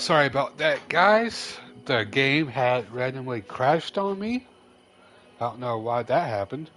Sorry about that, guys. The game had randomly crashed on me. I don't know why that happened.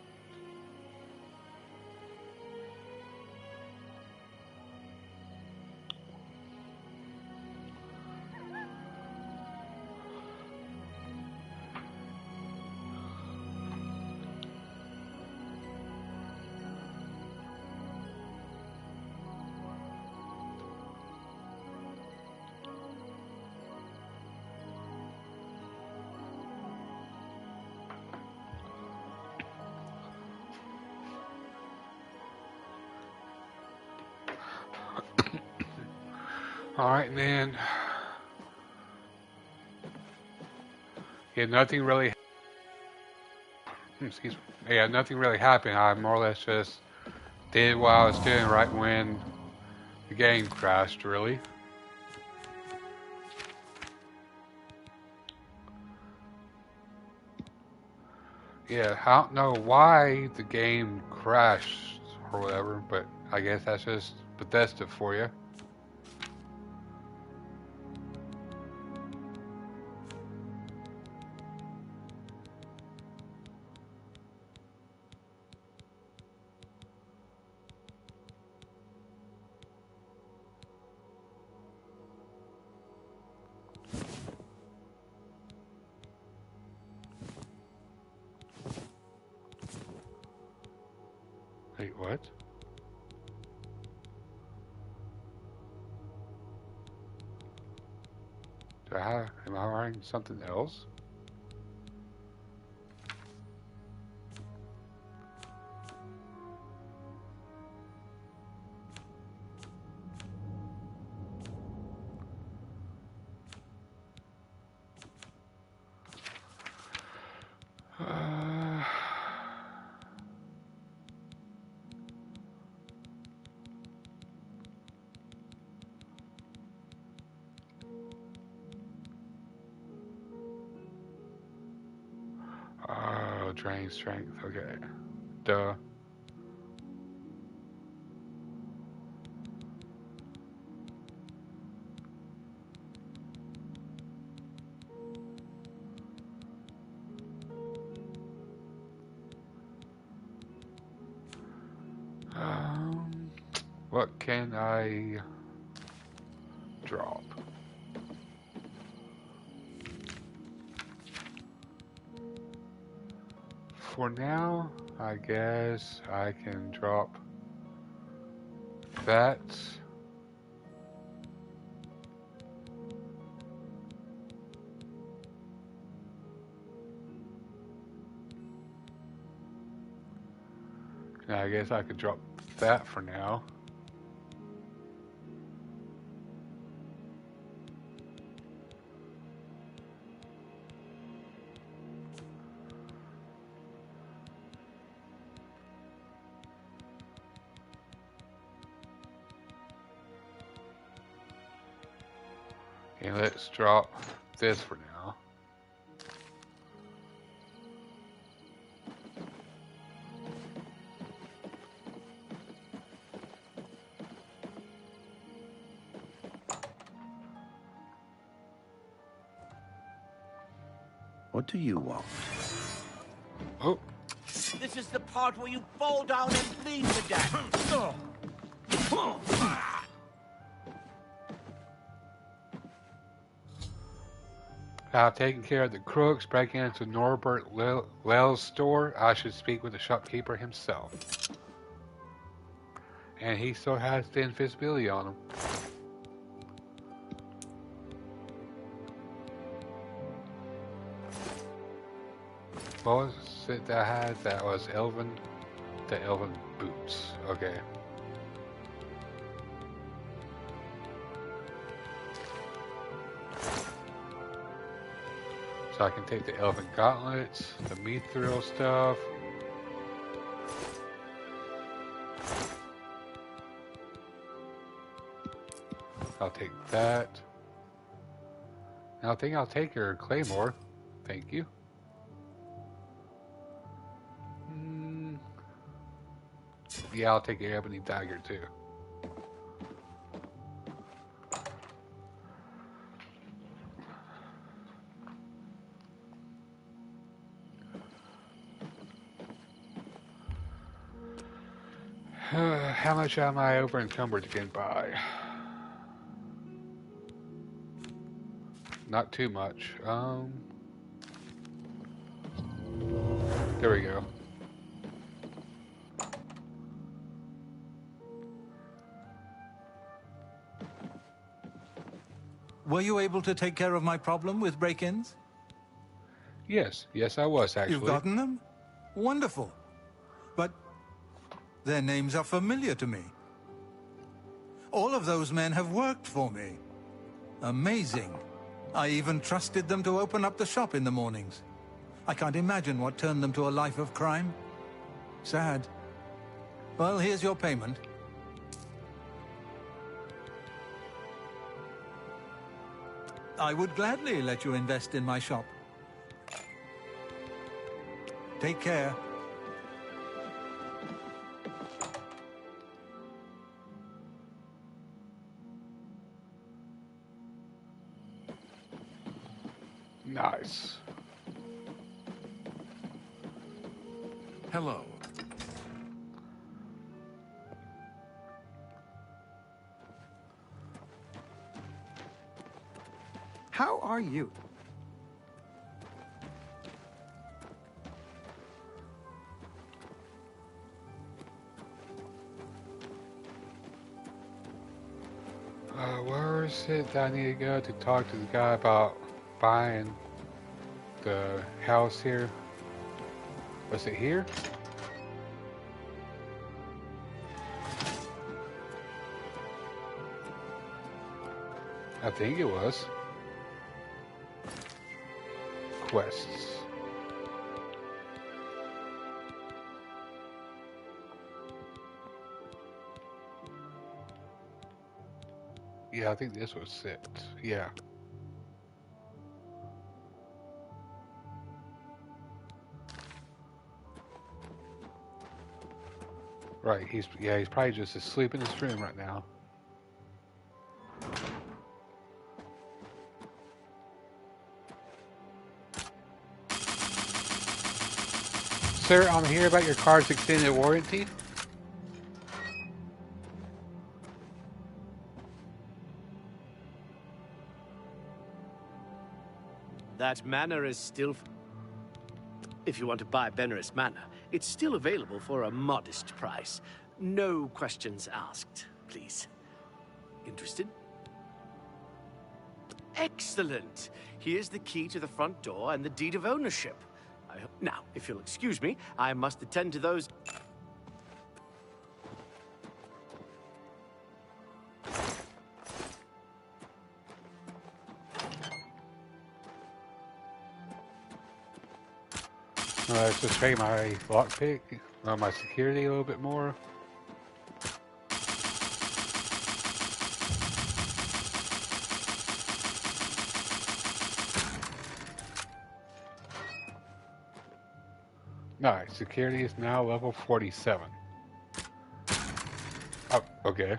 Alright, man. Yeah, nothing really. Excuse me. Yeah, nothing really happened. I more or less just did what I was doing right when the game crashed, really. Yeah, I don't know why the game crashed or whatever, but I guess that's just Bethesda for you. Wait, what? Am I writing something else? Uh, oh, drain strength. Okay. Duh. Um, what can I drop? For now, I guess I can drop that. I guess I could drop that for now. And let's drop this for now. What do you want? Oh, This is the part where you fall down and bleed to death. I've taken care of the crooks breaking into Norbert Lell's store. I should speak with the shopkeeper himself. And he still has the invisibility on him. What was it that I had? That was Elven? The Elven boots. Okay. So I can take the Elven gauntlets, the mithril stuff. I'll take that. And I think I'll take your claymore. Thank you. Yeah, I'll take your ebony dagger too. How much am I over encumbered again by? Not too much. There we go. Were you able to take care of my problem with break-ins? Yes, I was actually. You've gotten them? Wonderful. But their names are familiar to me. All of those men have worked for me. Amazing. I even trusted them to open up the shop in the mornings. I can't imagine what turned them to a life of crime. Sad. Well, here's your payment. I would gladly let you invest in my shop. Take care. Nice. Hello. How are you? Where is it that I need to go to talk to the guy about buying the house here? Was it here? I think it was. Quests. Yeah, I think this was it. Yeah. Right, he's probably just asleep in his room right now. Sir, I'm here about your car's extended warranty. That manor is still... If you want to buy Benerus Manor, it's still available for a modest price. No questions asked, please. Interested? Excellent! Here's the key to the front door and the deed of ownership. Now, if you'll excuse me, I must attend to those... Let's just pay my lockpick, my security a little bit more. Nice, security is now level 47. Oh, okay.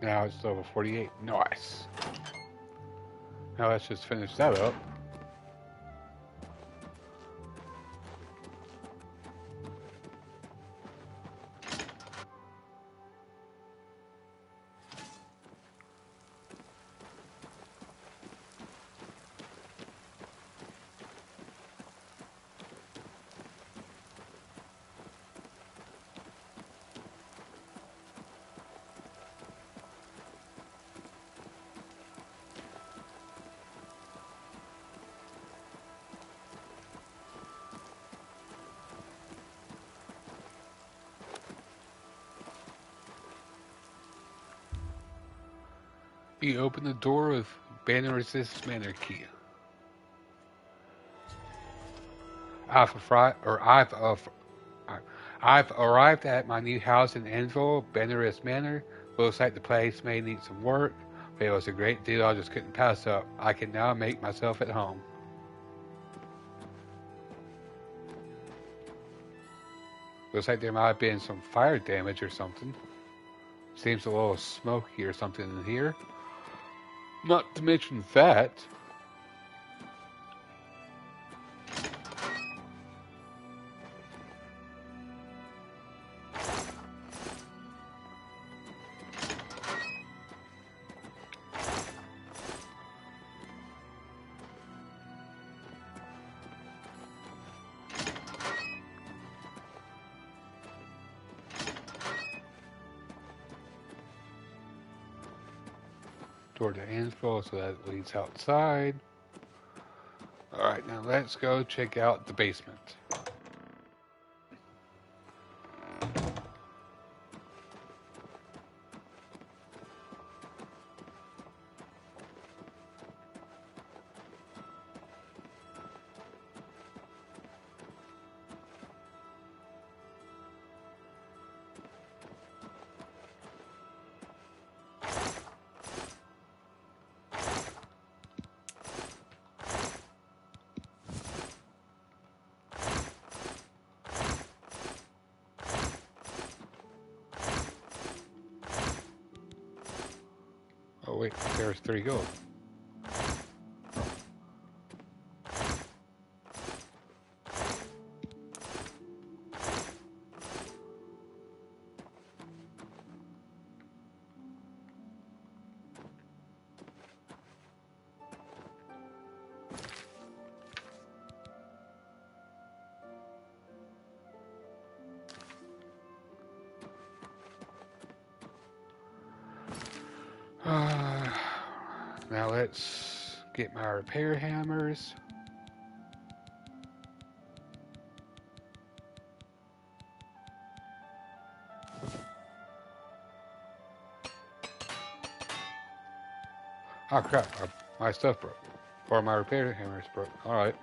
Now it's level 48. Nice. Now let's just finish that up. You open the door with Benerus Manor key. I've arrived at my new house in Enville, Benerus Manor. Looks like the place may need some work, but it was a great deal I just couldn't pass up. I can now make myself at home. Looks like there might have been some fire damage or something. Seems a little smoky or something in here. Not to mention that. Toward the anvil, so that leads outside. Alright, now let's go check out the basement. Oh wait, there's 3 gold. Now let's get my repair hammers. Oh crap, my stuff broke. Or my repair hammers broke. Alright.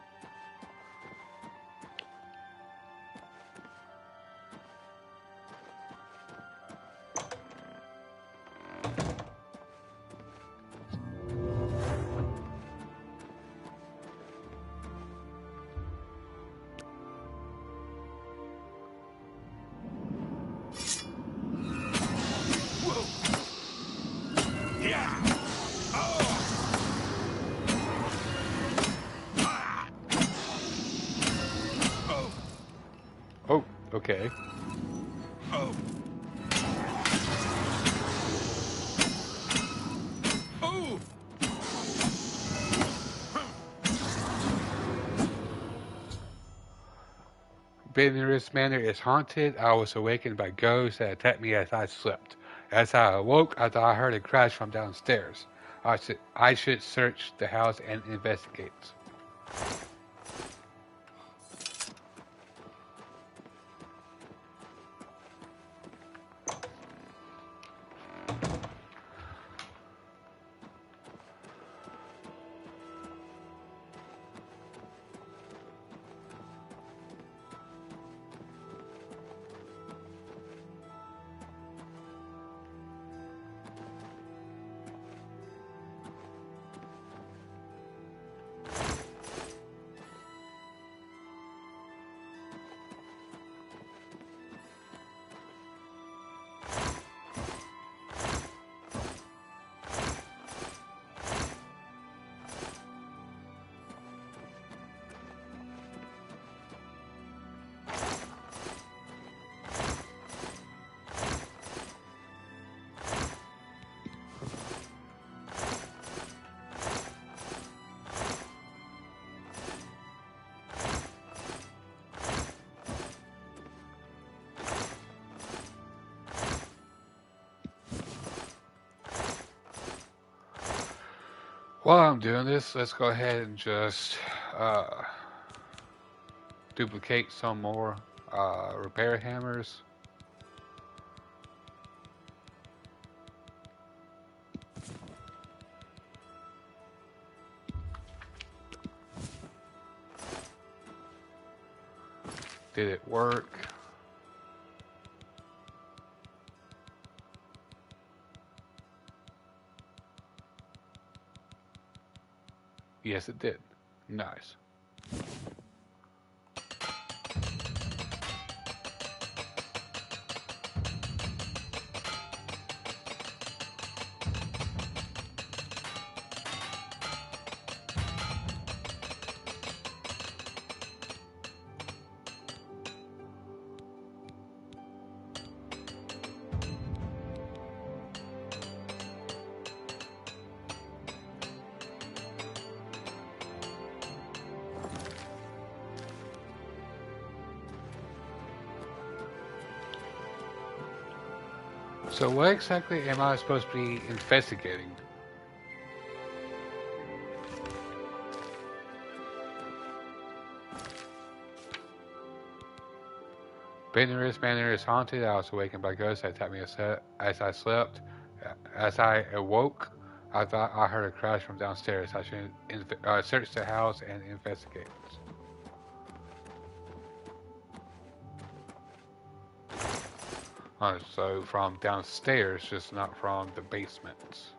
Oh, okay. Oh. Oh. Benris Manor is haunted. I was awakened by ghosts that attacked me as I slept. As I awoke, I thought I heard a crash from downstairs. I should search the house and investigate. While I'm doing this, let's go ahead and just duplicate some more repair hammers. Did it work? Yes, it did. Nice. So what exactly am I supposed to be investigating? Benris Manor is haunted. I was awakened by ghosts that attacked me as I slept. As I awoke, I thought I heard a crash from downstairs. I should search the house and investigate. So from downstairs, just not from the basement.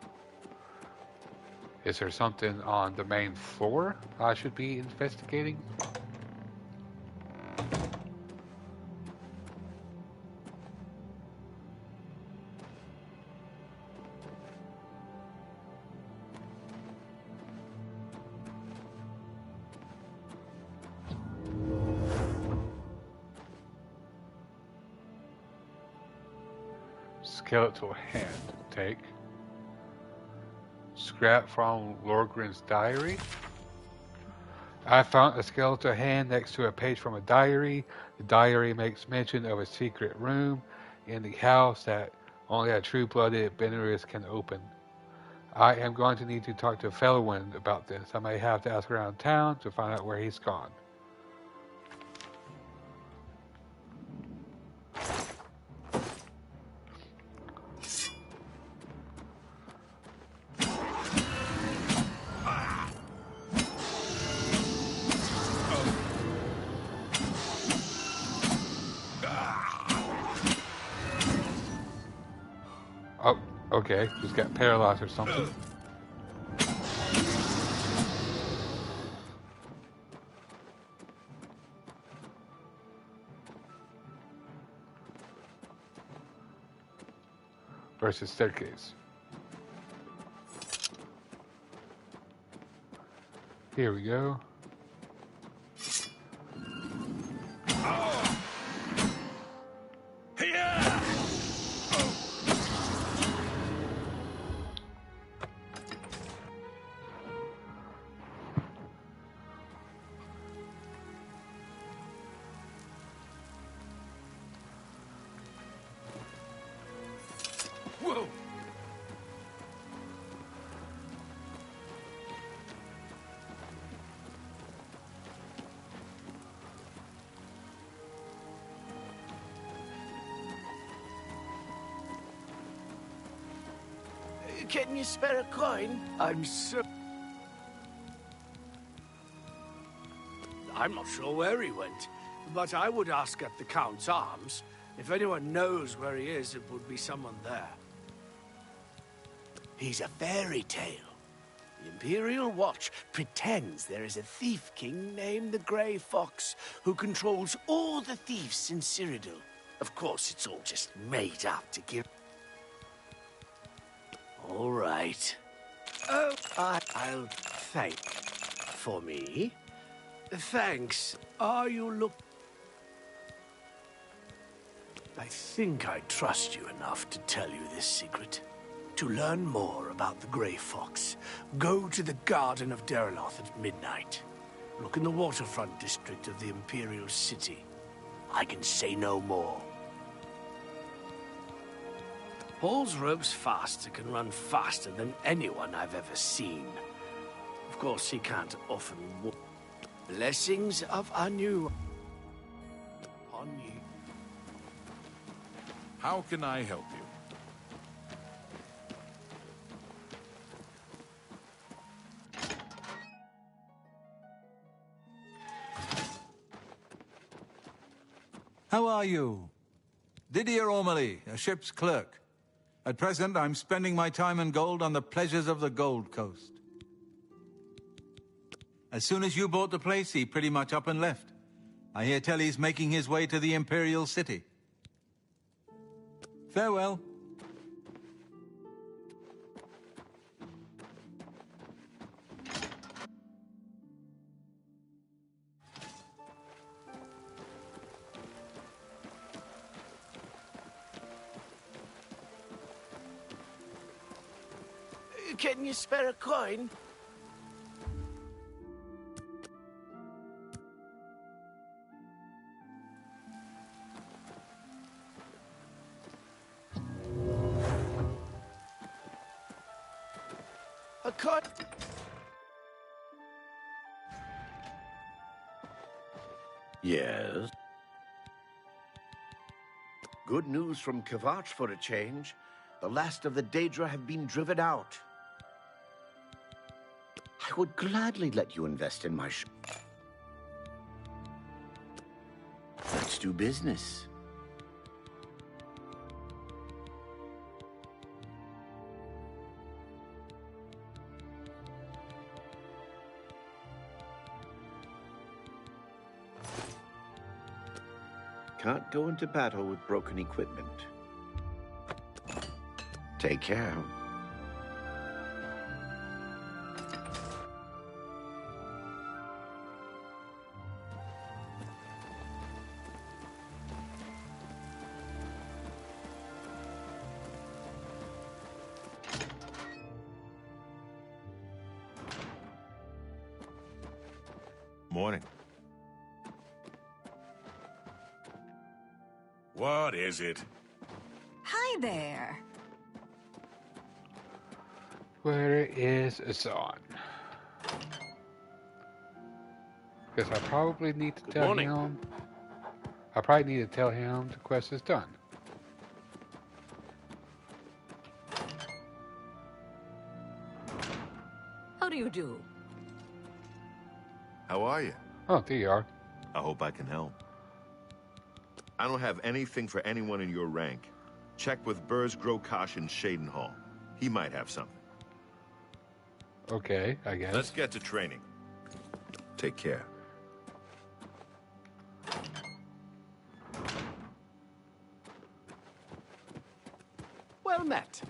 Is there something on the main floor I should be investigating? Skeletal hand. Take. Scrap from Lorgren's diary. I found a skeletal hand next to a page from a diary. The diary makes mention of a secret room in the house that only a true-blooded Benaris can open. I am going to need to talk to Felwyn about this. I may have to ask around town to find out where he's gone. Oh, okay. Just got paralyzed or something. Versus staircase. Here we go. Whoa! Can you spare a coin? I'm not sure where he went, but I would ask at the Count's Arms. If anyone knows where he is, it would be someone there. He's a fairy tale. The Imperial Watch pretends there is a thief king named the Grey Fox who controls all the thieves in Cyrodiil. Of course, it's all just made up to give... All right. Oh, I'll thank for me. Thanks. Are you I think I trust you enough to tell you this secret. To learn more about the Grey Fox, go to the Garden of Derloth at midnight. Look in the waterfront district of the Imperial City. I can say no more. Paul's Rope's Faster can run faster than anyone I've ever seen. Of course, he can't often walk. Blessings of Anu on you. How can I help you? How are you? Didier Ormely, a ship's clerk. At present, I'm spending my time and gold on the pleasures of the Gold Coast. As soon as you bought the place, he pretty much up and left. I hear tell he's making his way to the Imperial City. Farewell. Can you spare a coin? A cut. Yes. Good news from Kvatch for a change. The last of the Daedra have been driven out. I would gladly let you invest in my Let's do business. Can't go into battle with broken equipment. Take care. Morning. What is it? Hi there. Where is Azan? Because I probably need to tell morning. him. I probably need to tell him the quest is done. How do you do? How are you? Oh, there you are. I hope I can help. I don't have anything for anyone in your rank. Check with Burz Grokash in Shadenhall. He might have something. Okay, I guess. Let's get to training. Take care. Well met.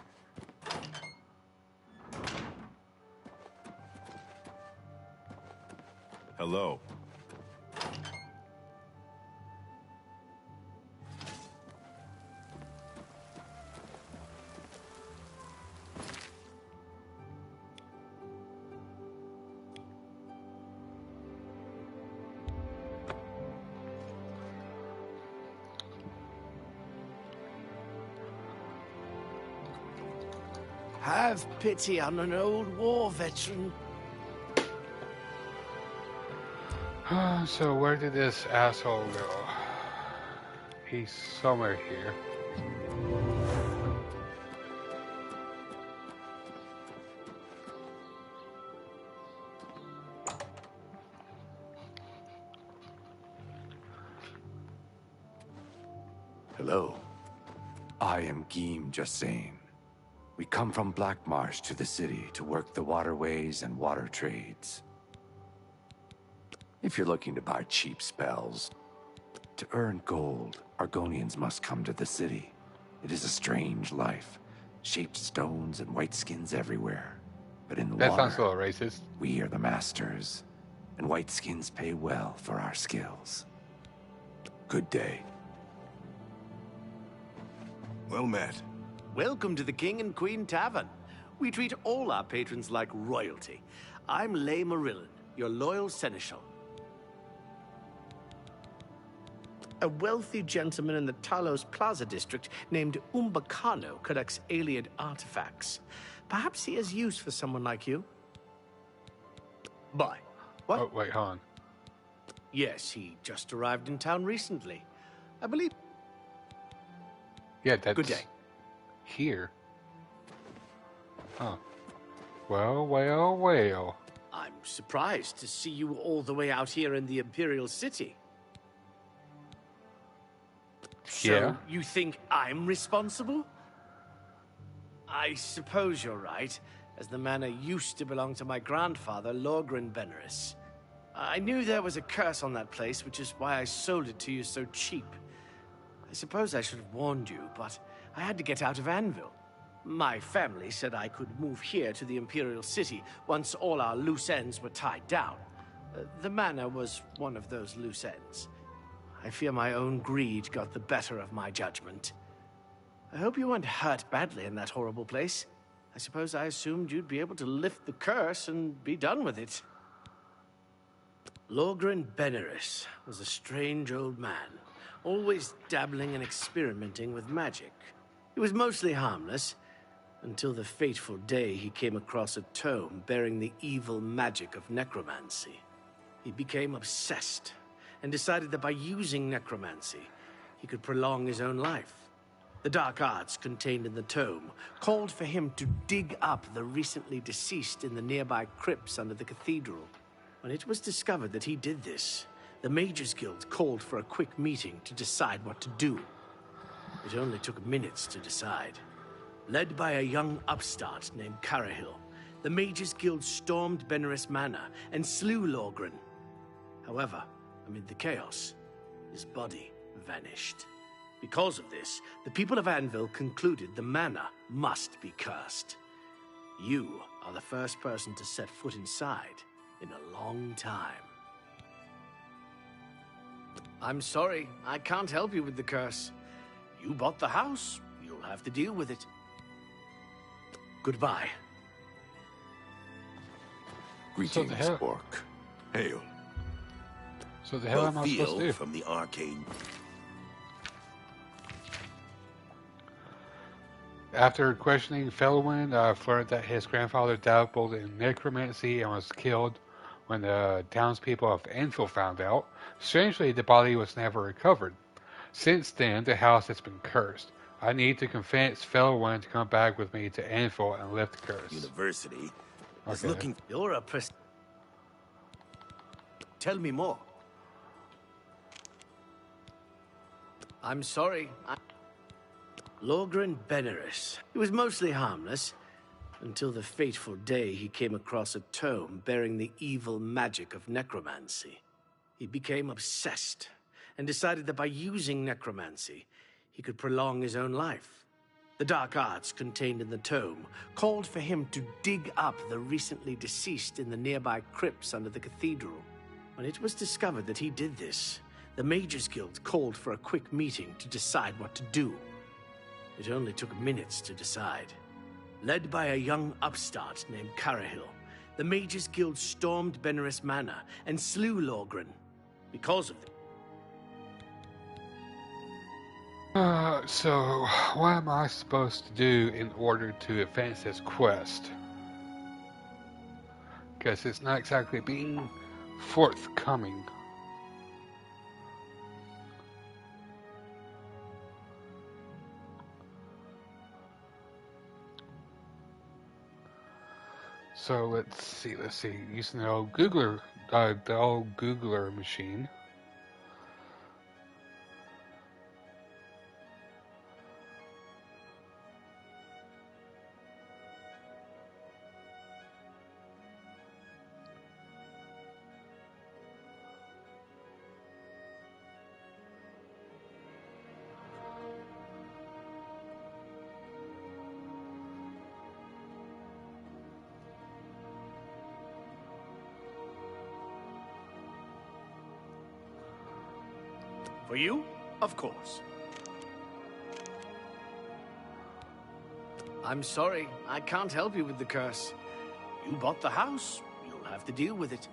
Hello. Have pity on an old war veteran. So where did this asshole go? He's somewhere here. Hello. I am Geem Jassain. We come from Black Marsh to the city to work the waterways and water trades. If you're looking to buy cheap spells, to earn gold, Argonians must come to the city. It is a strange life. Shaped stones and white skins everywhere. But in the That water, sounds a little racist. we are the masters. And white skins pay well for our skills. Good day. Well met. Welcome to the King and Queen Tavern. We treat all our patrons like royalty. I'm Lay Marillan, your loyal seneschal. A wealthy gentleman in the Talos Plaza district named Umbacano collects alien artifacts. Perhaps he has use for someone like you. Bye. What? Oh, wait, hold on. Yes, he just arrived in town recently. I believe. Yeah, that's Good day. here. Huh. Well, well, well. I'm surprised to see you all the way out here in the Imperial City. So, Yeah. you think I'm responsible? I suppose you're right, as the manor used to belong to my grandfather, Lorgren Beneris. I knew there was a curse on that place, which is why I sold it to you so cheap. I suppose I should have warned you, but I had to get out of Anvil. My family said I could move here to the Imperial City once all our loose ends were tied down. The manor was one of those loose ends. I fear my own greed got the better of my judgment. I hope you weren't hurt badly in that horrible place. I suppose I assumed you'd be able to lift the curse and be done with it. Lorgren Beneris was a strange old man, always dabbling and experimenting with magic. He was mostly harmless, until the fateful day he came across a tome bearing the evil magic of necromancy. He became obsessed and decided that by using necromancy, he could prolong his own life. The dark arts contained in the tome called for him to dig up the recently deceased in the nearby crypts under the cathedral. When it was discovered that he did this, the Mages Guild called for a quick meeting to decide what to do. It only took minutes to decide. Led by a young upstart named Carahil, the Mages Guild stormed Beneris Manor and slew Lorgren. However, amid the chaos, his body vanished. Because of this, the people of Anvil concluded the manor must be cursed. You are the first person to set foot inside in a long time. I'm sorry, I can't help you with the curse. You bought the house, you'll have to deal with it. Goodbye. Greetings, Orc. Hail. So the hell am I supposed to do? From the arcane. After questioning Felwyn, learned that his grandfather dabbled in necromancy and was killed when the townspeople of Enfield found out. Strangely, the body was never recovered. Since then, the house has been cursed. I need to convince Felwyn to come back with me to Enfield and lift the curse. University is Okay. looking. You're a Tell me more. I'm sorry. Lorgren Beneris. He was mostly harmless, until the fateful day he came across a tome bearing the evil magic of necromancy. He became obsessed, and decided that by using necromancy, he could prolong his own life. The dark arts contained in the tome called for him to dig up the recently deceased in the nearby crypts under the cathedral. When it was discovered that he did this, the Mages Guild called for a quick meeting to decide what to do. It only took minutes to decide. Led by a young upstart named Carahil, the Mages Guild stormed Beneris Manor and slew Lorgren. Because of it. So, what am I supposed to do in order to advance this quest? Because it's not exactly being forthcoming. So let's see. Using the old Googler machine. For you, of course. I'm sorry, I can't help you with the curse. You bought the house, you'll have to deal with it.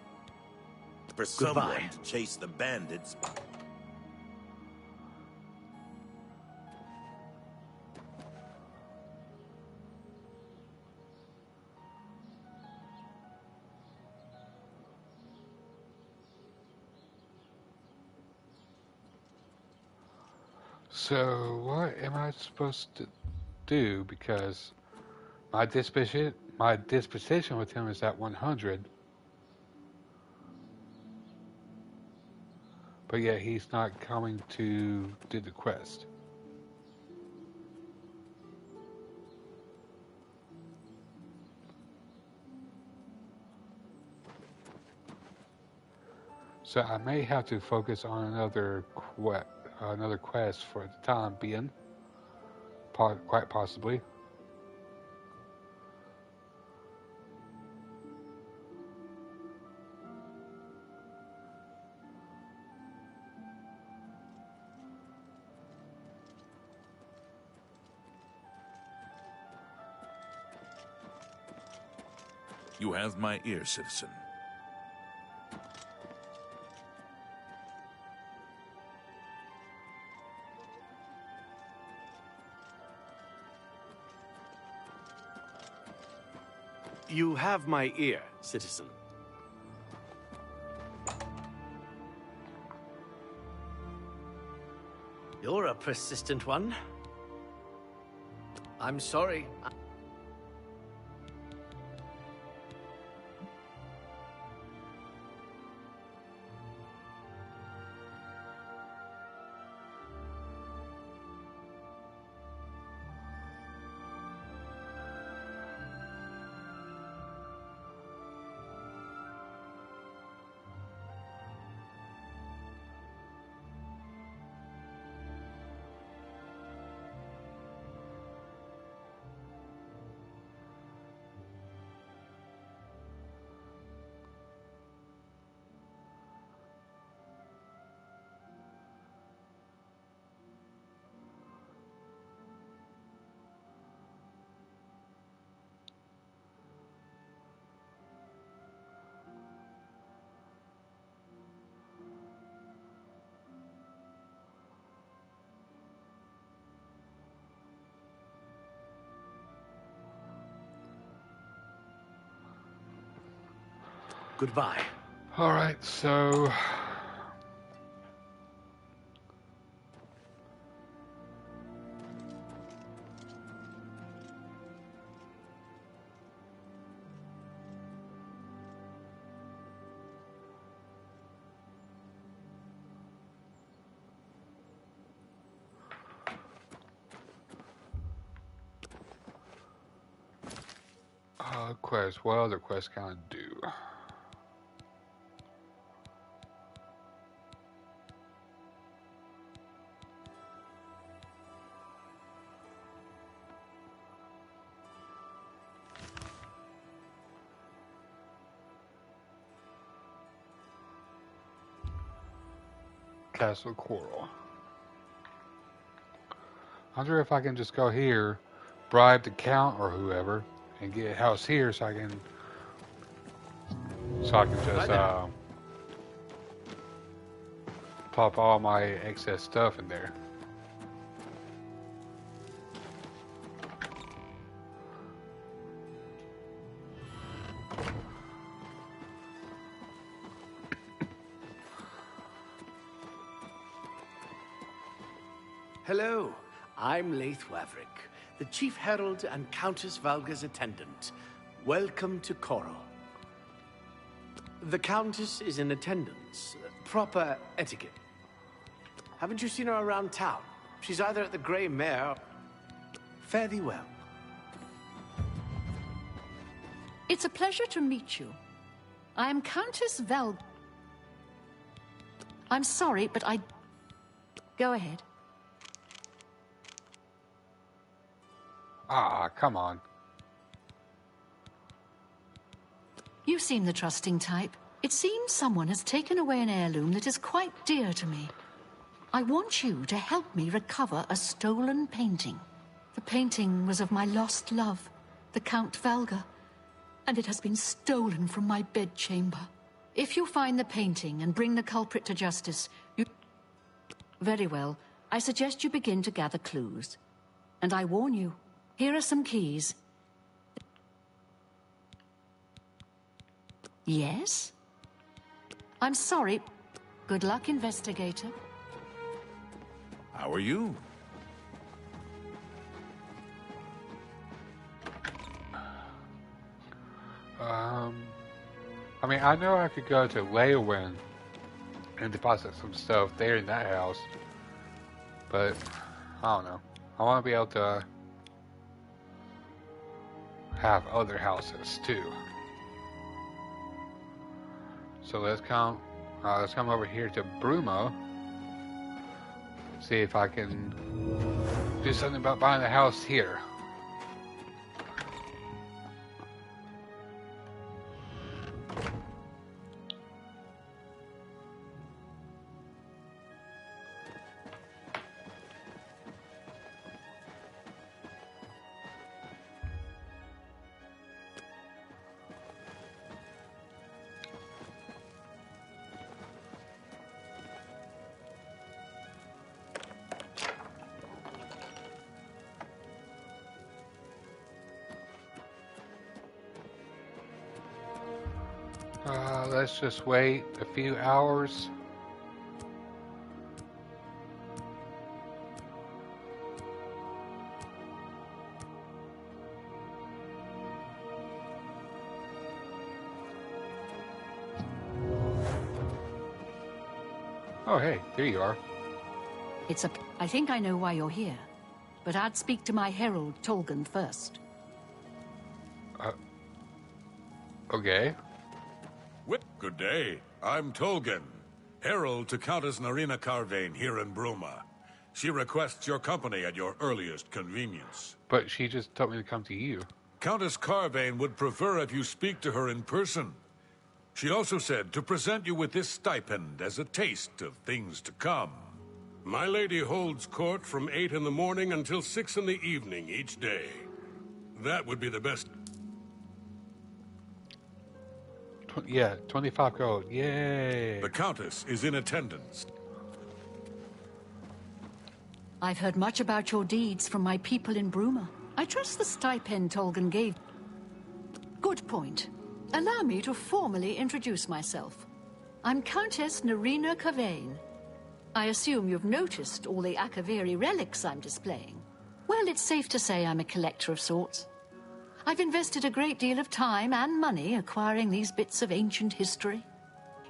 For someone to chase the bandits. So what am I supposed to do? Because my disposition with him is at 100, but yet he's not coming to do the quest. So I may have to focus on another quest for the time being, quite possibly. You have my ear, citizen. You have my ear, citizen. You're a persistent one. I'm sorry. Goodbye. All right, so quest. What other quests can I do? Castle Coral. I wonder if I can just go here, bribe the count or whoever, and get a house here so I can just pop all my excess stuff in there. Hello, I'm Leith Waverick, the Chief Herald and Countess Valga's attendant. Welcome to Coral. The Countess is in attendance. Proper etiquette. Haven't you seen her around town? She's either at the Grey Mare... Fare thee well. It's a pleasure to meet you. I am Countess Val... I'm sorry, but I... Go ahead. Ah, come on. You seem the trusting type. It seems someone has taken away an heirloom that is quite dear to me. I want you to help me recover a stolen painting. The painting was of my lost love, the Count Valga, and it has been stolen from my bedchamber. If you find the painting and bring the culprit to justice, you... Very well. I suggest you begin to gather clues. And I warn you, here are some keys. Yes? I'm sorry. Good luck, investigator. How are you? I mean, I know I could go to Leywin and deposit some stuff there in that house, but I don't know. I want to be able to have other houses too. So let's come over here to Brumo. See if I can do something about buying a house here. let's just wait a few hours. Oh, hey, there you are. I think I know why you're here, but I'd speak to my herald, Tolgan, first. Okay. Good day. I'm Tolgan, herald to Countess Narina Carvane here in Bruma. She requests your company at your earliest convenience. But she just told me to come to you. Countess Carvane would prefer if you speak to her in person. She also said to present you with this stipend as a taste of things to come. My lady holds court from 8 in the morning until 6 in the evening each day. That would be the best. Yeah, 25 gold. Yay! The Countess is in attendance. I've heard much about your deeds from my people in Bruma. I trust the stipend Tolgan gave. Good point. Allow me to formally introduce myself. I'm Countess Narina Carvane. I assume you've noticed all the Akaviri relics I'm displaying. Well, it's safe to say I'm a collector of sorts. I've invested a great deal of time and money acquiring these bits of ancient history.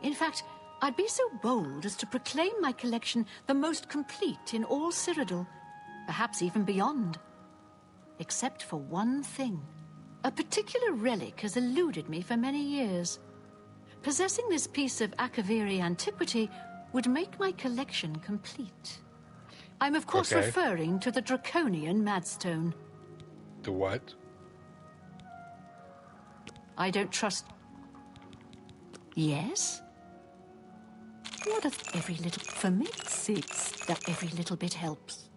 In fact, I'd be so bold as to proclaim my collection the most complete in all Cyrodiil, perhaps even beyond. Except for one thing. A particular relic has eluded me for many years. Possessing this piece of Akaviri antiquity would make my collection complete. I'm of course referring to the Draconian Madstone. The what? I don't trust... Yes? What if every little... For me, that every little bit helps.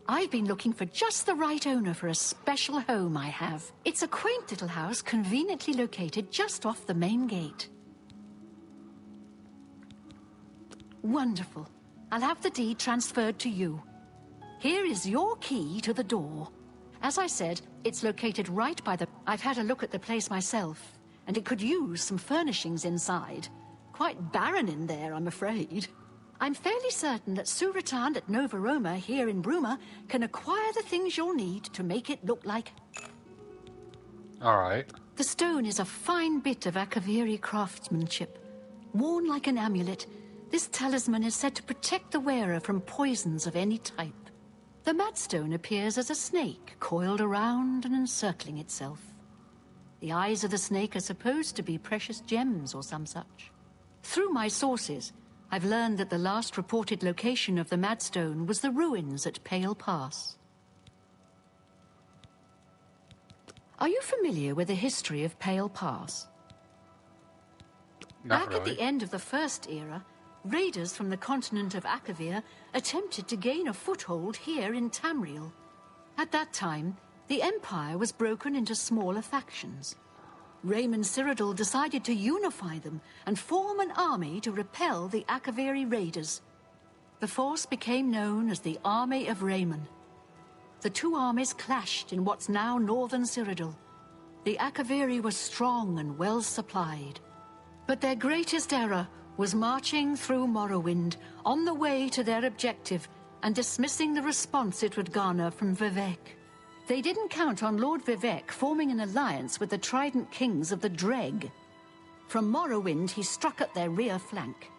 I've been looking for just the right owner for a special home I have. It's a quaint little house conveniently located just off the main gate. Wonderful. I'll have the deed transferred to you. Here is your key to the door. As I said, it's located right by the... I've had a look at the place myself, and it could use some furnishings inside. Quite barren in there, I'm afraid. I'm fairly certain that Suratan at Nova Roma here in Bruma can acquire the things you'll need to make it look like... All right. The stone is a fine bit of Akaviri craftsmanship. Worn like an amulet, this talisman is said to protect the wearer from poisons of any type. The Madstone appears as a snake, coiled around and encircling itself. The eyes of the snake are supposed to be precious gems or some such. Through my sources, I've learned that the last reported location of the Madstone was the ruins at Pale Pass. Are you familiar with the history of Pale Pass? Not Back at the end of the First Era, raiders from the continent of Akavir attempted to gain a foothold here in Tamriel. At that time, the Empire was broken into smaller factions. Raymond Cyrodiil decided to unify them and form an army to repel the Akaviri raiders. The force became known as the Army of Raymond. The two armies clashed in what's now northern Cyrodiil. The Akaviri were strong and well supplied. But their greatest error was marching through Morrowind on the way to their objective and dismissing the response it would garner from Vivek. They didn't count on Lord Vivek forming an alliance with the Trident Kings of the Dreg. From Morrowind, he struck at their rear flank.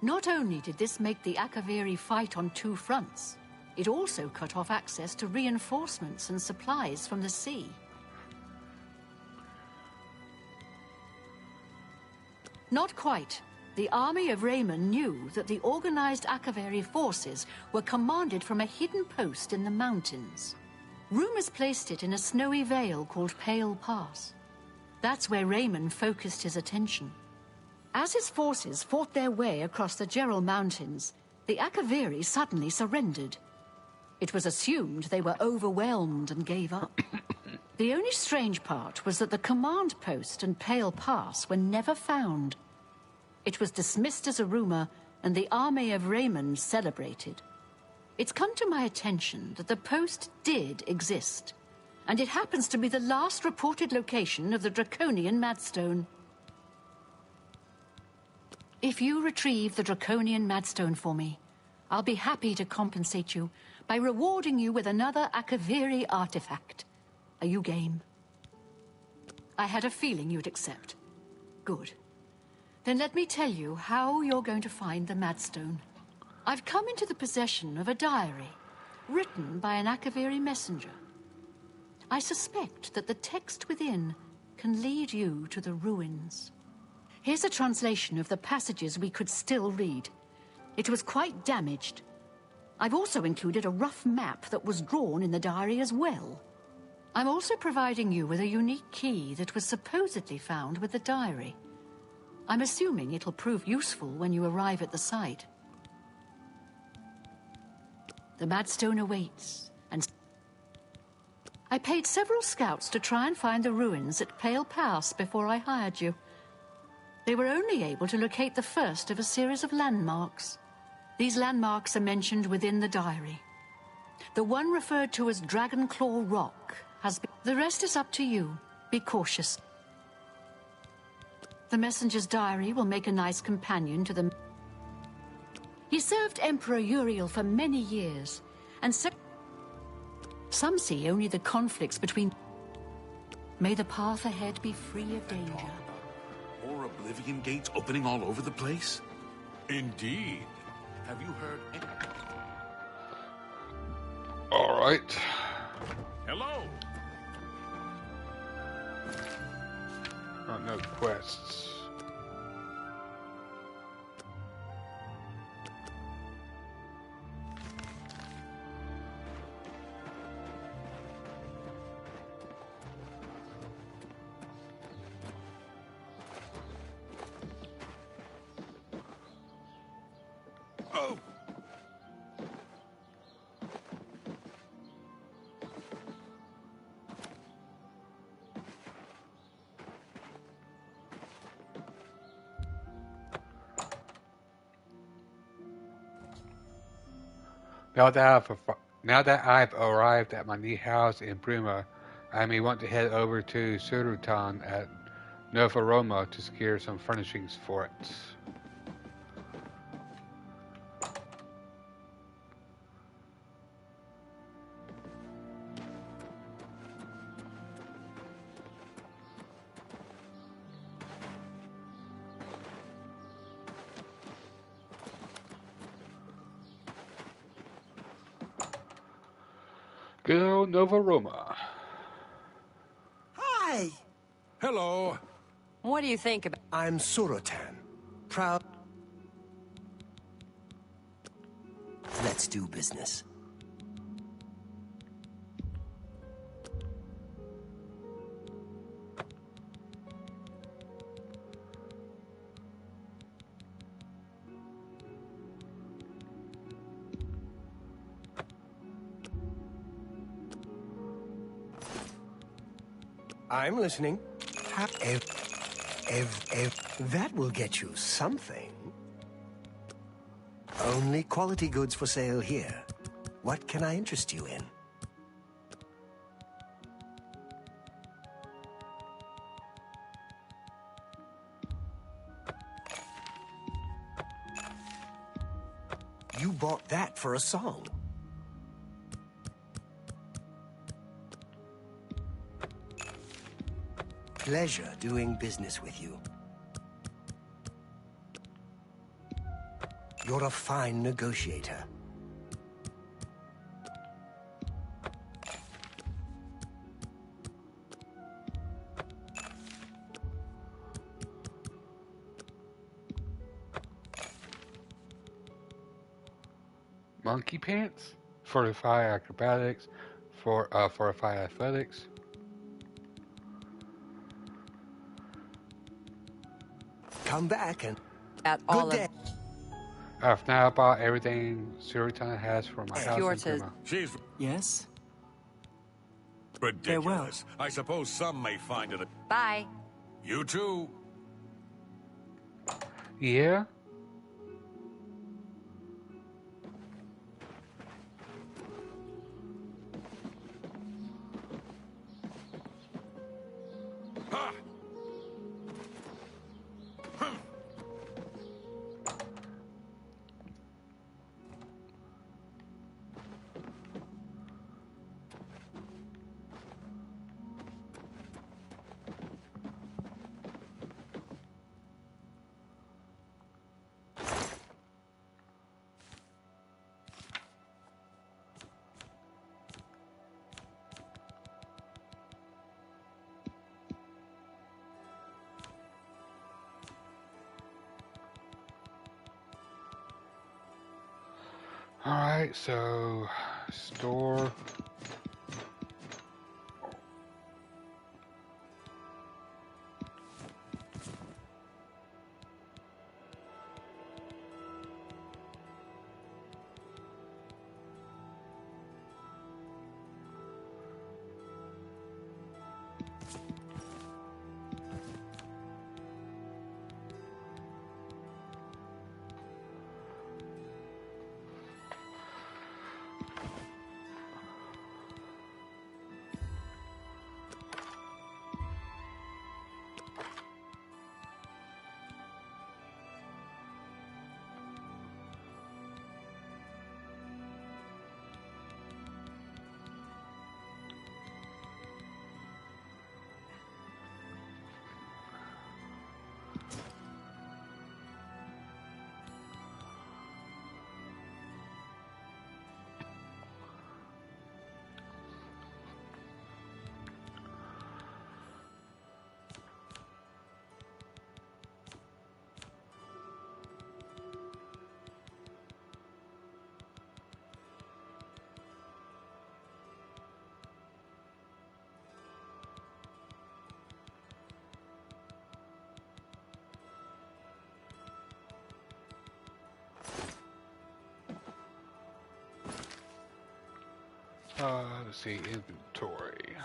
Not only did this make the Akaviri fight on two fronts, it also cut off access to reinforcements and supplies from the sea. Not quite. The army of Raymond knew that the organized Akaviri forces were commanded from a hidden post in the mountains. Rumors placed it in a snowy vale called Pale Pass. That's where Raymond focused his attention. As his forces fought their way across the Gerald Mountains, the Akaviri suddenly surrendered. It was assumed they were overwhelmed and gave up. The only strange part was that the command post and Pale Pass were never found. It was dismissed as a rumor, and the army of Raymond celebrated. It's come to my attention that the post did exist, and it happens to be the last reported location of the Draconian Madstone. If you retrieve the Draconian Madstone for me, I'll be happy to compensate you by rewarding you with another Akaviri artifact. Are you game? I had a feeling you'd accept. Good. Then let me tell you how you're going to find the Madstone. I've come into the possession of a diary, written by an Akaviri messenger. I suspect that the text within can lead you to the ruins. Here's a translation of the passages we could still read. It was quite damaged. I've also included a rough map that was drawn in the diary as well. I'm also providing you with a unique key that was supposedly found with the diary. I'm assuming it'll prove useful when you arrive at the site. The Madstone awaits, and I paid several scouts to try and find the ruins at Pale Pass before I hired you. They were only able to locate the first of a series of landmarks. These landmarks are mentioned within the diary. The one referred to as Dragonclaw Rock has been... The rest is up to you. Be cautious. The messenger's diary will make a nice companion to the... He served Emperor Uriel for many years, and so... Some see only the conflicts between... May the path ahead be free of danger. More Oblivion gates opening all over the place? Indeed. Have you heard any... All right. Hello. Oh, no quests. Oh. Now that I've arrived at my new house in Bruma, I may want to head over to Surutan at Nova Roma to secure some furnishings for it. Good old Nova Roma. Hi! Hello. What do you think about... I'm Surutan. Proud... Let's do business. I'm listening. That will get you something. Only quality goods for sale here. What can I interest you in? You bought that for a song. Pleasure doing business with you. You're a fine negotiator. Monkey pants? Fortify acrobatics, fortify athletics. Come back and... At all Good day. I've now bought everything Surutan has for my house Pure in to... Bruma. She's Yes? ridiculous. I suppose some may find it... Bye. You too. Yeah? Ha! Alright, so store. Let's see, inventory.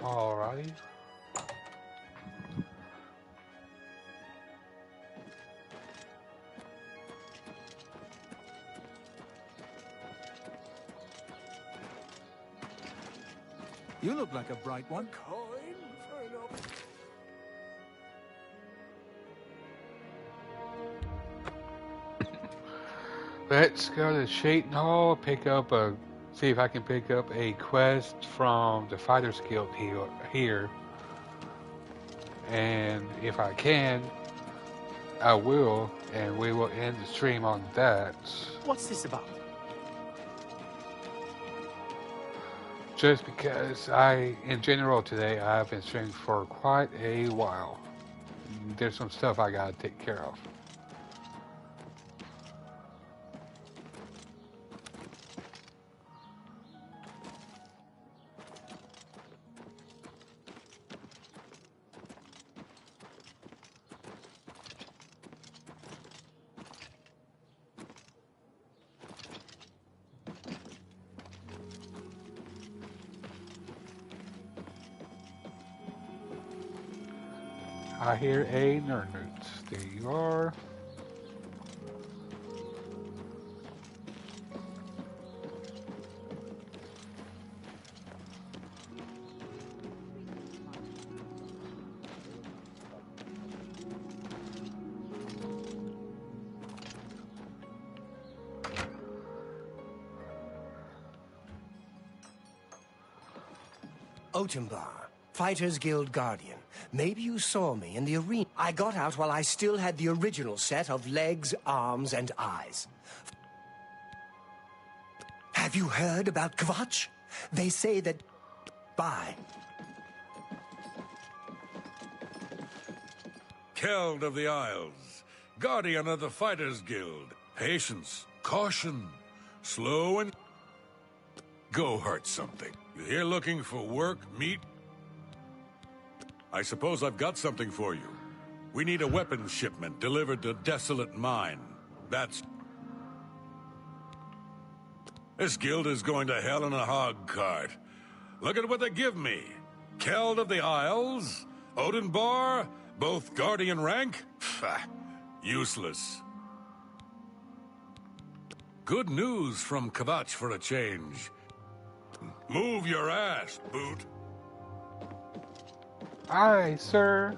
Alrighty. You look like a bright one. Let's go to Shayton Hall, see if I can pick up a quest from the Fighters Guild here. And if I can, I will, and we will end the stream on that. What's this about? Just because in general today, I've been streaming for quite a while. There's some stuff I gotta take care of. I hear a nerd. There you are. Otembar, Fighters Guild Guardian. Maybe you saw me in the arena. I got out while I still had the original set of legs, arms, and eyes. Have you heard about Kvatch? They say that... Bye. Keld of the Isles, Guardian of the Fighters Guild. Patience, caution, slow and... Go hurt something. You here looking for work, meat? I suppose I've got something for you. We need a weapons shipment delivered to Desolate Mine. This guild is going to hell in a hog cart. Look at what they give me. Keld of the Isles, Odin Bar, both Guardian rank? Pfft, useless. Good news from Kvatch for a change. Move your ass, Boot. Aye, sir.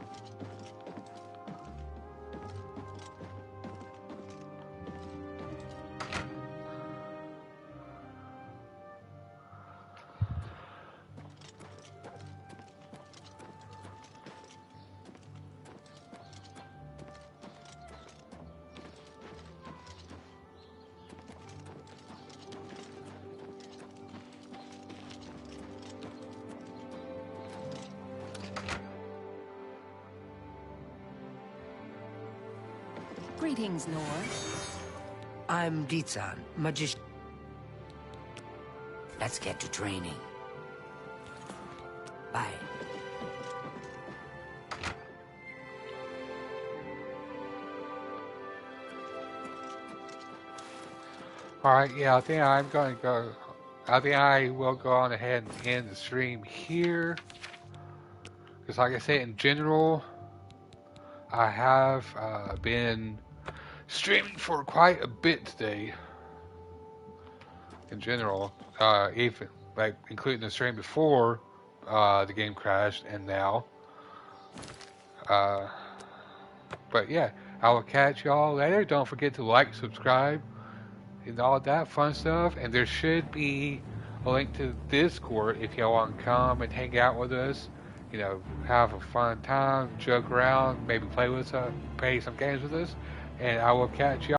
Greetings, Nor. I'm Dietsan, magician. Let's get to training. Bye. Alright, yeah, I think I'm going to go. I think I will go on ahead and end the stream here. Because, like I said, in general, I have been streaming for quite a bit today. In general, even like including the stream before the game crashed and now. But yeah, I will catch y'all later. Don't forget to like, subscribe, and all that fun stuff. And there should be a link to Discord if y'all want to come and hang out with us. You know, have a fun time, joke around, maybe play some games with us. And I will catch y'all.